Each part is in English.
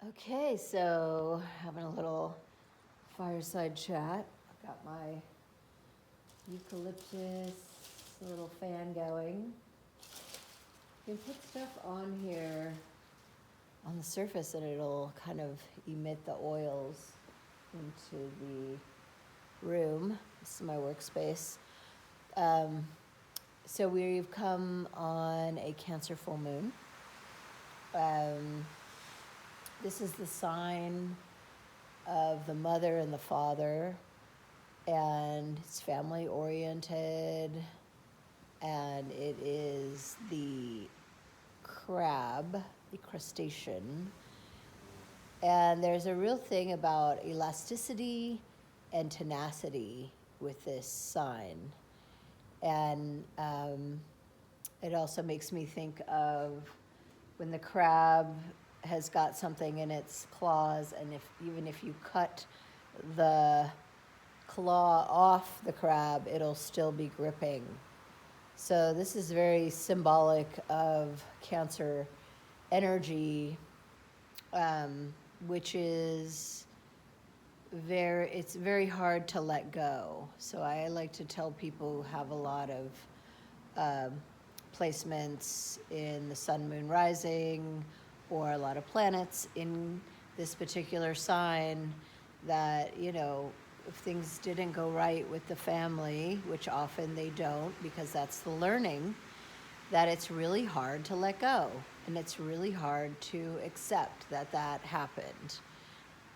Okay, so having a little fireside chat. I've got my eucalyptus little fan going. You can put stuff on here on the surface and it'll kind of emit the oils into the room. This is my workspace. Um, so we've come on a Cancer full moon. This is the sign of the mother and the father, and it's family oriented, and it is the crab, the crustacean. And there's a real thing about elasticity and tenacity with this sign. And it also makes me think of when the crab has got something in its claws, and even if you cut the claw off the crab, it'll still be gripping. So this is very symbolic of Cancer energy, which is it's very hard to let go. So I like to tell people who have a lot of placements in the sun, moon, rising, or a lot of planets in this particular sign, that, if things didn't go right with the family, which often they don't because that's the learning, that it's really hard to let go. And it's really hard to accept that that happened.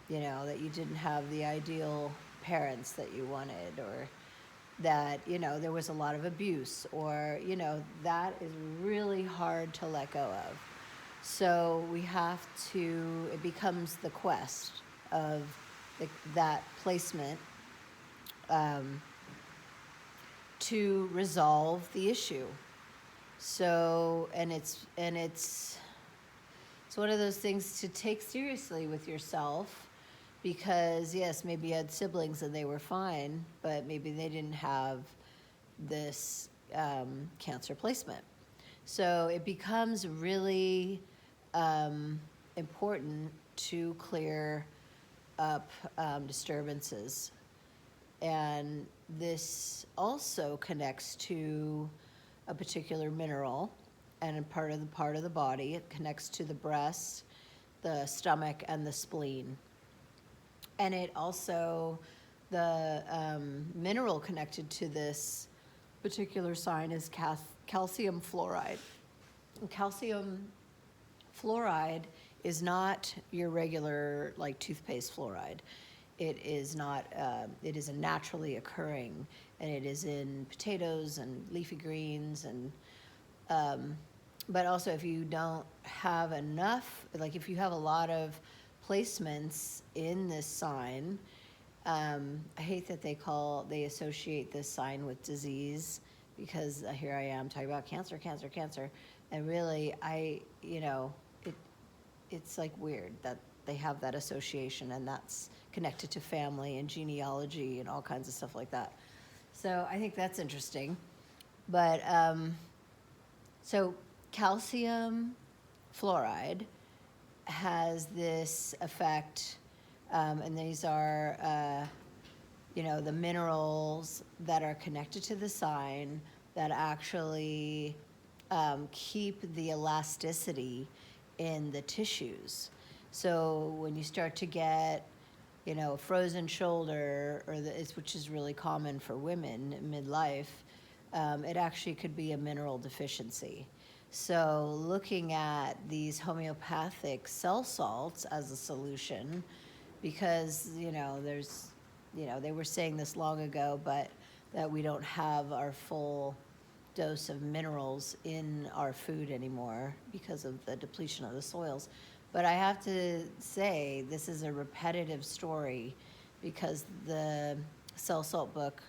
That you didn't have the ideal parents that you wanted, or that, there was a lot of abuse, or, that is really hard to let go of. So it becomes the quest of that placement to resolve the issue. So, and it's one of those things to take seriously with yourself, because yes, maybe you had siblings and they were fine, but maybe they didn't have this Cancer placement. So it becomes really important to clear up disturbances. And this also connects to a particular mineral and a part of the body. It connects to the breast, the stomach, and the spleen. And it also, the mineral connected to this particular sign is calcium fluoride. And calcium fluoride is not your regular toothpaste fluoride. It is not. It is a naturally occurring, and it is in potatoes and leafy greens, and but also if you don't have enough, if you have a lot of placements in this sign, I hate that they associate this sign with disease, because here I am talking about cancer, and really it's weird that they have that association, and that's connected to family and genealogy and all kinds of stuff like that. So I think that's interesting. But so calcium fluoride has this effect, and these are the minerals that are connected to the sign that actually keep the elasticity in the tissues. So when you start to get, a frozen shoulder, which is really common for women in midlife, it actually could be a mineral deficiency. So looking at these homeopathic cell salts as a solution, because, they were saying this long ago, but that we don't have our full dose of minerals in our food anymore because of the depletion of the soils. But I have to say, this is a repetitive story, because the cell salt book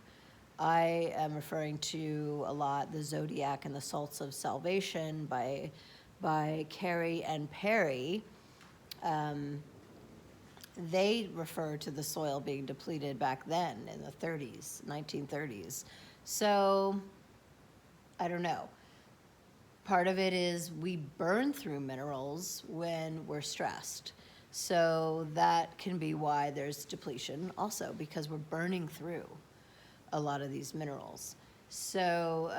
I am referring to a lot, the Zodiac and the Salts of Salvation by Carey and Perry. They refer to the soil being depleted back then in the 1930s. So I don't know. Part of it is we burn through minerals when we're stressed. So that can be why there's depletion also, because we're burning through a lot of these minerals. So,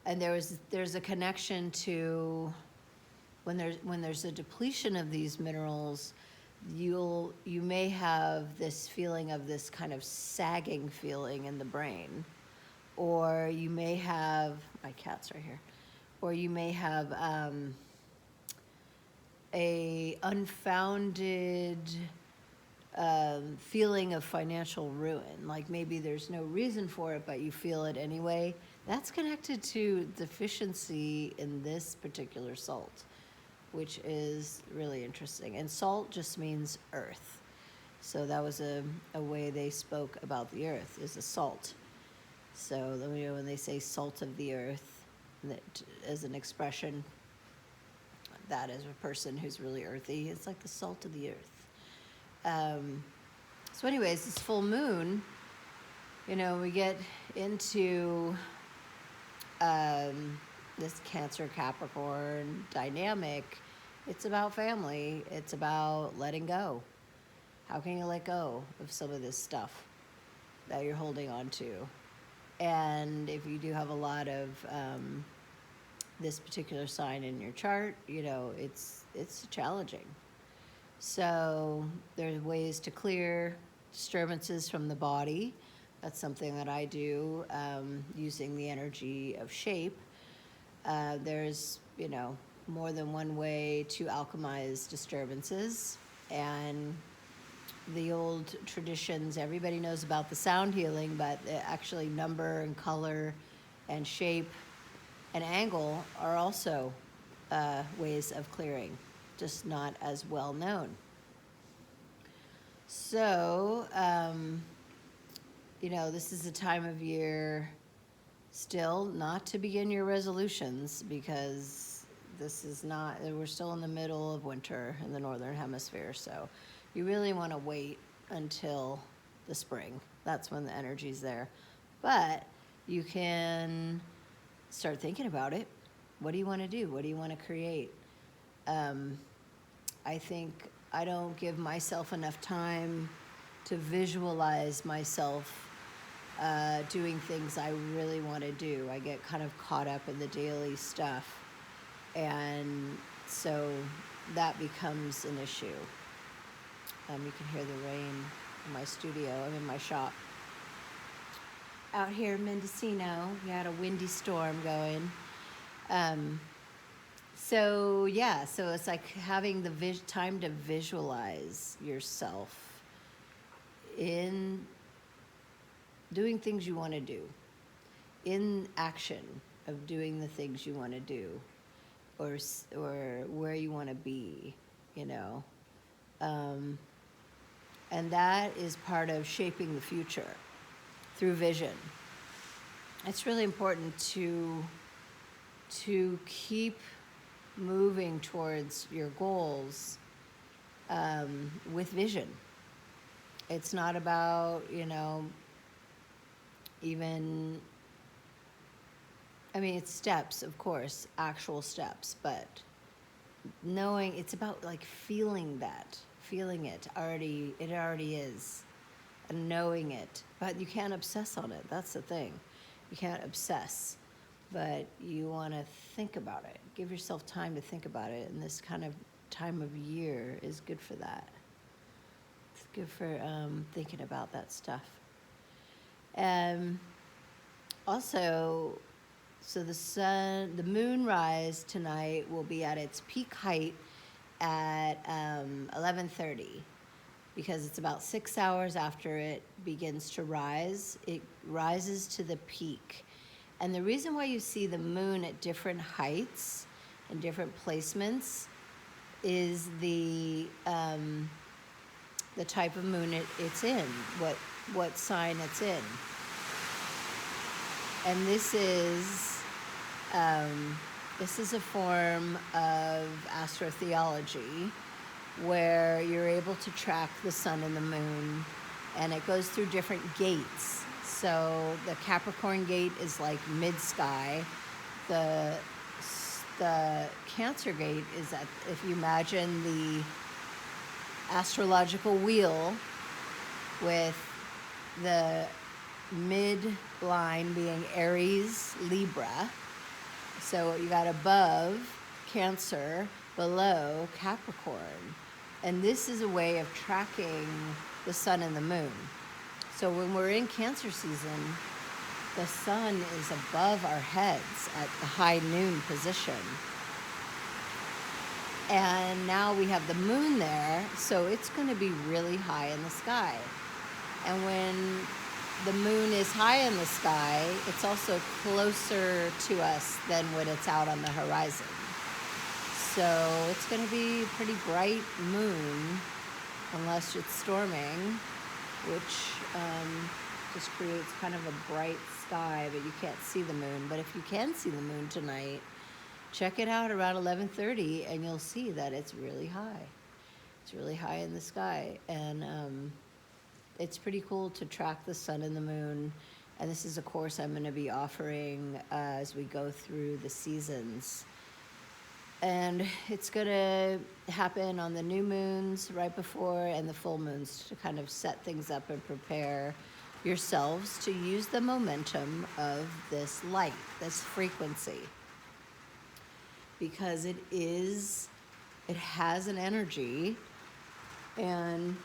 and there's a connection to when there's a depletion of these minerals, you may have this feeling of this kind of sagging feeling in the brain, or you may have, my cat's right here, or you may have a unfounded feeling of financial ruin. Like maybe there's no reason for it, but you feel it anyway. That's connected to deficiency in this particular salt, which is really interesting. And salt just means earth. So that was a way they spoke about the earth, is a salt. So when they say salt of the earth, that as an expression, that is a person who's really earthy. It's like the salt of the earth. So anyways, this full moon, we get into this Cancer Capricorn dynamic. It's about family. It's about letting go. How can you let go of some of this stuff that you're holding on to? And if you do have a lot of this particular sign in your chart, it's challenging. So there's ways to clear disturbances from the body. That's something that I do using the energy of shape. There's, more than one way to alchemize disturbances. And the old traditions, everybody knows about the sound healing, but actually number and color and shape and angle are also ways of clearing, just not as well known. So, this is a time of year still not to begin your resolutions, because we're still in the middle of winter in the Northern Hemisphere. So you really want to wait until the spring. That's when the energy's there. But you can start thinking about it. What do you want to do? What do you want to create? I think I don't give myself enough time to visualize myself doing things I really want to do. I get kind of caught up in the daily stuff. And so that becomes an issue. You can hear the rain in my studio. I'm in my shop. Out here in Mendocino, we had a windy storm going. So it's like having the time to visualize yourself in doing things you want to do, in action of doing the things you want to do, or where you want to be, and that is part of shaping the future through vision. It's really important to keep moving towards your goals with vision. It's not about, it's steps, of course, actual steps, but knowing, it's about like feeling it already is, and knowing it. But you can't obsess on it. That's the thing. You can't obsess, but you want to think about it. Give yourself time to think about it, and this kind of time of year is good for that. It's good for thinking about that stuff. Also, so the moonrise tonight will be at its peak height at 11:30, because it's about 6 hours after it begins to rise. It rises to the peak. And the reason why you see the moon at different heights and different placements is the type of moon it's in, what sign it's in. And this is a form of astrotheology where you're able to track the sun and the moon, and it goes through different gates. So the Capricorn gate is like mid-sky. The the Cancer gate is that if you imagine the astrological wheel with the midline being Aries, Libra. So you got above Cancer, below Capricorn. And this is a way of tracking the sun and the moon. So when we're in Cancer season, the sun is above our heads at the high noon position. And now we have the moon there, so it's going to be really high in the sky. And when the moon is high in the sky, it's also closer to us than when it's out on the horizon. So it's going to be a pretty bright moon, unless it's storming, which just creates kind of a bright sky, but you can't see the moon. But if you can see the moon tonight, check it out around 11:30, and you'll see that it's really high. It's really high in the sky, and it's pretty cool to track the sun and the moon. And this is a course I'm going to be offering as we go through the seasons. And it's going to happen on the new moons right before and the full moons to kind of set things up and prepare yourselves to use the momentum of this light, this frequency. Because it has an energy, and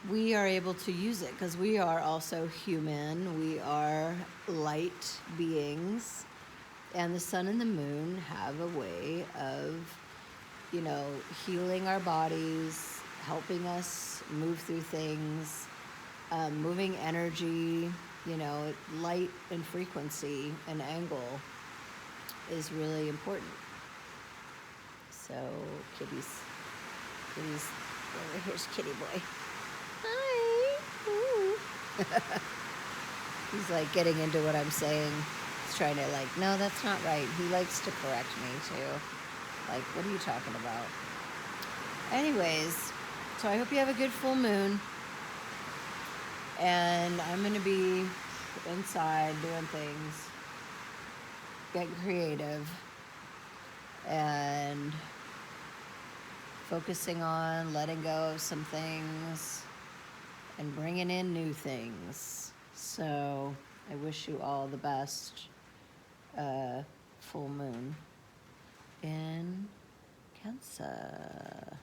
we are able to use it because we are also human. We are light beings, and the sun and the moon have a way of, healing our bodies, helping us move through things, moving energy, light and frequency and angle is really important. So, kitties, here's Kitty Boy. Hi. Ooh. He's like getting into what I'm saying. He's trying to no, that's not right. He likes to correct me too. What are you talking about? Anyways, so I hope you have a good full moon. And I'm going to be inside doing things, get creative, and focusing on letting go of some things and bringing in new things. So I wish you all the best full moon in Cancer.